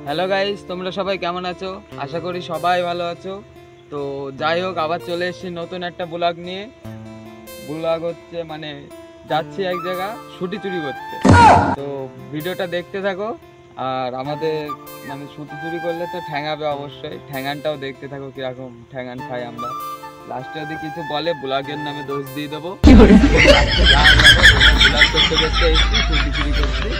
Hello guys, তোমরা সবাই কেমন আছো? আশা করি সবাই ভালো আছো। তো যাই হোক, আবার চলে এসেছি নতুন একটা ব্লগ নিয়ে। ব্লগ হচ্ছে মানে যাচ্ছি এক জায়গা ছুটি চুরি করতে। তো ভিডিওটা দেখতে থাকো। আর আমাদের মানে ছুটি চুরি করলে তো ঠ্যাঙাবে অবশ্যই, ঠ্যাঙানটাও দেখতে থাকো কিরকম ঠ্যাঙান খাই আমরা। লাস্টে যদি কিছু বলে ব্লগের নামে দোষ দিয়ে দেবো। ব্লগ করতে করতে এসেছি ছুটি চুরি করছি।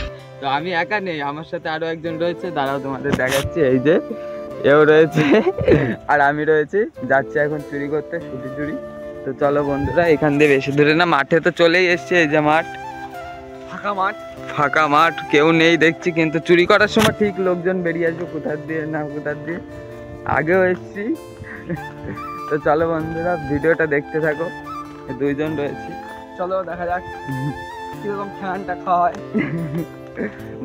তো আমি একা নেই, আমার সাথে আরো একজন রয়েছে, দাঁড়াও তোমাদের দেখাচ্ছি। এই যে এও রয়েছে আর আমি রয়েছি, যাচ্ছি এখন চুরি করতে ছুটি চুরি। তো চলো বন্ধুরা, এখান দিয়ে বেশি দূরে না, মাঠে তো চলেই এসছে। এই যে মাঠ, ফাঁকা মাঠ, কেউ নেই দেখছি, কিন্তু চুরি করার সময় ঠিক লোকজন বেরিয়ে আসবে কোথার দিয়ে না কোথার দিয়ে। আগেও এসছি। তো চলো বন্ধুরা, ভিডিওটা দেখতে থাকো। দুইজন রয়েছি, চলো দেখা যাক কিরকম ঠান্ডা খাওয়ায়।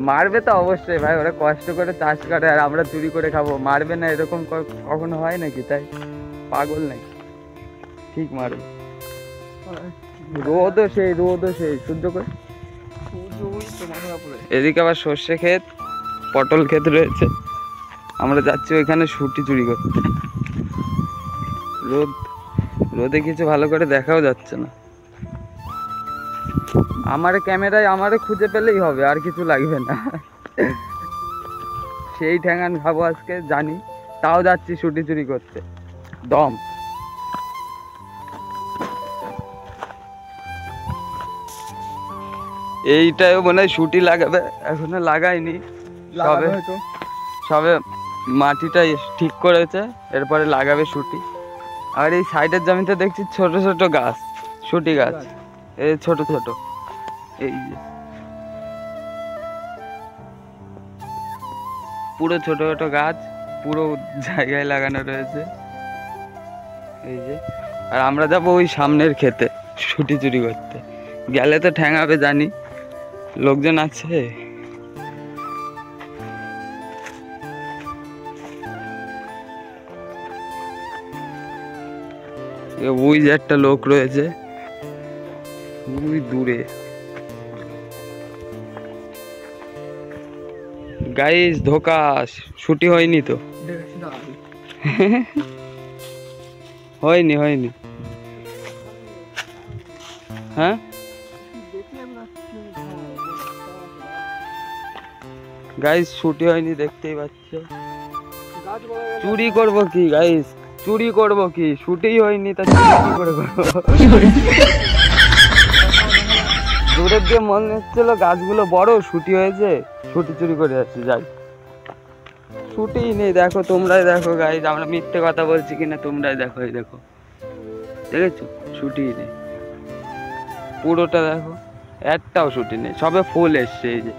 মারবে তো অবশ্যই ভাই, ওরা কষ্ট করে চাষ করে আর আমরা চুরি করে খাবো, মারবে না এরকম কখনো হয় নাকি? তাই পাগল নাকি? ঠিক মারবে। রোদও সেই সহ্য করে। এদিকে আবার সর্ষে ক্ষেত, পটল ক্ষেত রয়েছে, আমরা যাচ্ছি ওইখানে ছুটি চুরি করতে। রোদে কিছু ভালো করে দেখাও যাচ্ছে না। আমার ক্যামেরায় আমারে খুঁজে পেলেই হবে, আর কিছু লাগবে না। সেই ঠ্যাঙান খাবো আজকে জানি, তাও যাচ্ছি ছুটি চুরি করতে। দম। এইটাও মনে হয় ছুটি লাগাবে, এখনো লাগায়নি, সবে মাটিটা ঠিক করেছে, এরপরে লাগাবে ছুটি। আর এই সাইডের জমিতে দেখছি ছোট ছোট গাছ, ছুটি গাছ, এই ছোট ছোট, এই যে পুরো ছোট ছোট গাছ, পুরো জায়গায় লাগানো রয়েছে। এই যে, আর আমরা যাবো ওই সামনের ক্ষেতে ছুটি চুরি করতে। গেলে তো ঠ্যাঙাবে জানি, লোকজন আছে। ওই যে একটা লোক রয়েছে ওই দূরে। গাইস ধোকা, ছুটি হয়নি তো। হয়নি হ্যাঁ, গাইস ছুটি হয়নি, দেখতেই পাচ্ছ। চুরি করবো কি গাইস, চুরি করবো কি, ছুটিই হয়নি, তা চুরি কি করে করবো? দূরের দিয়ে মনে হচ্ছিল গাছগুলো বড়, ছুটি হয়েছে, ছুটি চুরি করে যাচ্ছি। যাই, ছুটিই নেই, দেখো তোমরাই দেখো গাইস, আমরা মিথ্যে কথা বলছি কিনা তোমরাই দেখো। এই দেখো, দেখেছো, ছুটিই নেই পুরোটা, দেখো একটাও ছুটি নেই। সবে ফুল এসছে, এই যে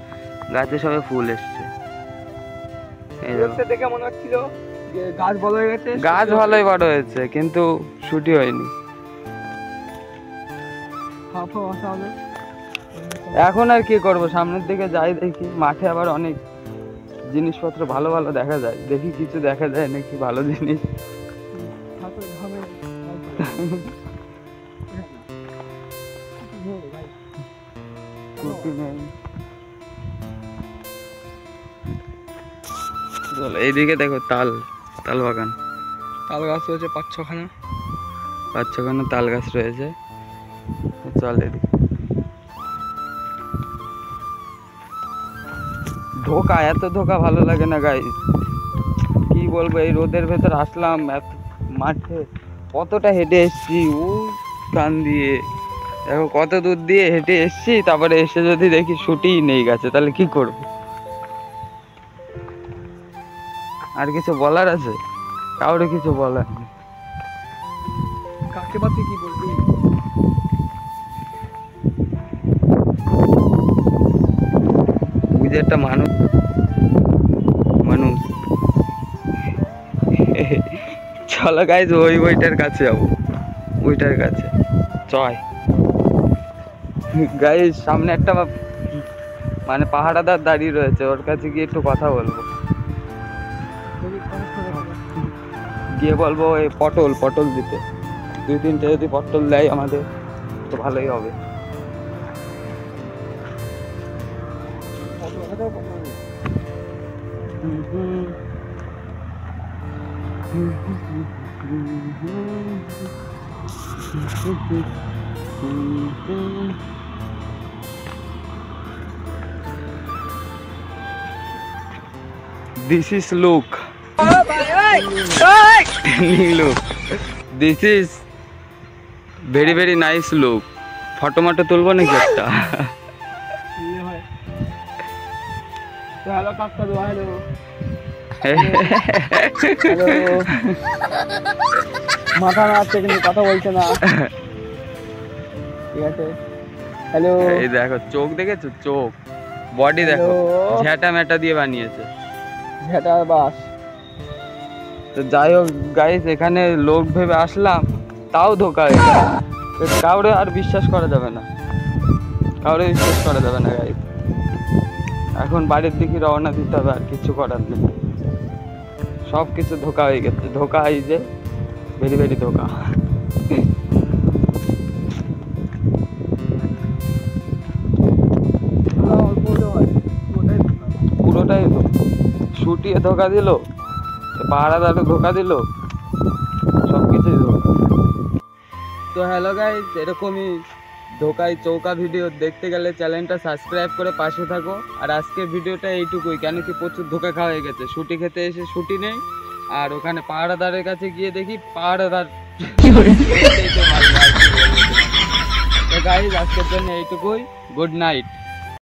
গাছে সবে ফুল এসছে। এই দেখে মনে হচ্ছিল গাছ ভালো হয়ে গেছে, গাছ ভালোই বড় হয়েছে, কিন্তু ছুটি হয়নি। এখন আর কি করব, সামনের দিকে যাই, দেখি মাঠে আবার অনেক জিনিসপত্র ভালো ভালো দেখা যায়, দেখি কিছু দেখা যায় নাকি ভালো জিনিস। এইদিকে দেখো তাল বাগান, তাল গাছ রয়েছে পাঁচ ছখানা তাল গাছ রয়েছে। চল এদিকে। ধোকা, এত ধোকা ভালো লাগে না গাইস, কি বলবো। এই রোদের ভেতর আসলাম, এত মাঠে কতটা হেঁটে এসছি, ওই কান দিয়ে দেখো কত দূর দিয়ে হেঁটে এসছি, তারপরে এসে যদি দেখি ছুটিই নেই গাছে, তাহলে কি করব? আর কিছু বলার আছে? কাউরে কিছু বলার নেই। কাকে বাতে কি বলবি? বুঝে একটা মানুষ চলো গাইজ, ওই বইটার কাছে যাবো, ওইটার কাছে চয়। গাইজ সামনে একটা মানে পাহাড়াদার দাঁড়িয়ে রয়েছে, ওর কাছে গিয়ে একটু কথা বলবো, গিয়ে বলবো এই পটল দিতে, 2-3টে যদি পটল দেয় আমাদের তো ভালোই হবে। This is Luke. Luke. This is very very nice look. Photo মটো তুলবো নাকি একটা? হ্যালো কাকা দো হ্যালো মাথা নাড়ছে কিন্তু কথা বলছে না। ঠিক আছে হ্যালো। এই দেখো চোখ দেখেছো, চোখ বডি দেখো ঝ্যাটা ম্যাটা দিয়ে বানিয়েছে, ঝ্যাটা বাস। তো যাই হোক গাইস, এখানে লোক ভেবে আসলাম তাও ধোকা হয়ে গেল। কাউরে আর বিশ্বাস করা যাবে না, কাউরে বিশ্বাস করা যাবে না গাইস। এখন বাড়ির দিকে রওনা দিতে হবে, আর কিছু করার নেই। সব কিছু ধোকা হয়ে গেছে, ধোকা এই যে ভেরি ভেরি ধোকা। পুরোটাই শুটিয়ে ধোকা দিল, পাহারাদারও ধোকা দিল, সব কিছুই ধোকা। তো হ্যালো গাইস, এরকমই ধোকায় চৌকা ভিডিও দেখতে গেলে চ্যানেলটা সাবস্ক্রাইব করে পাশে থাকো। আর আজকের ভিডিওটা এইটুকুই, কেন কি প্রচুর ধোকা খাওয়া হয়ে গেছে। শুটি খেতে এসে শুটি নেই, আর ওখানে পাহারাদারের কাছে গিয়ে দেখি পাহারাদার। তো গাইস আজকের জন্য এইটুকুই, গুড নাইট।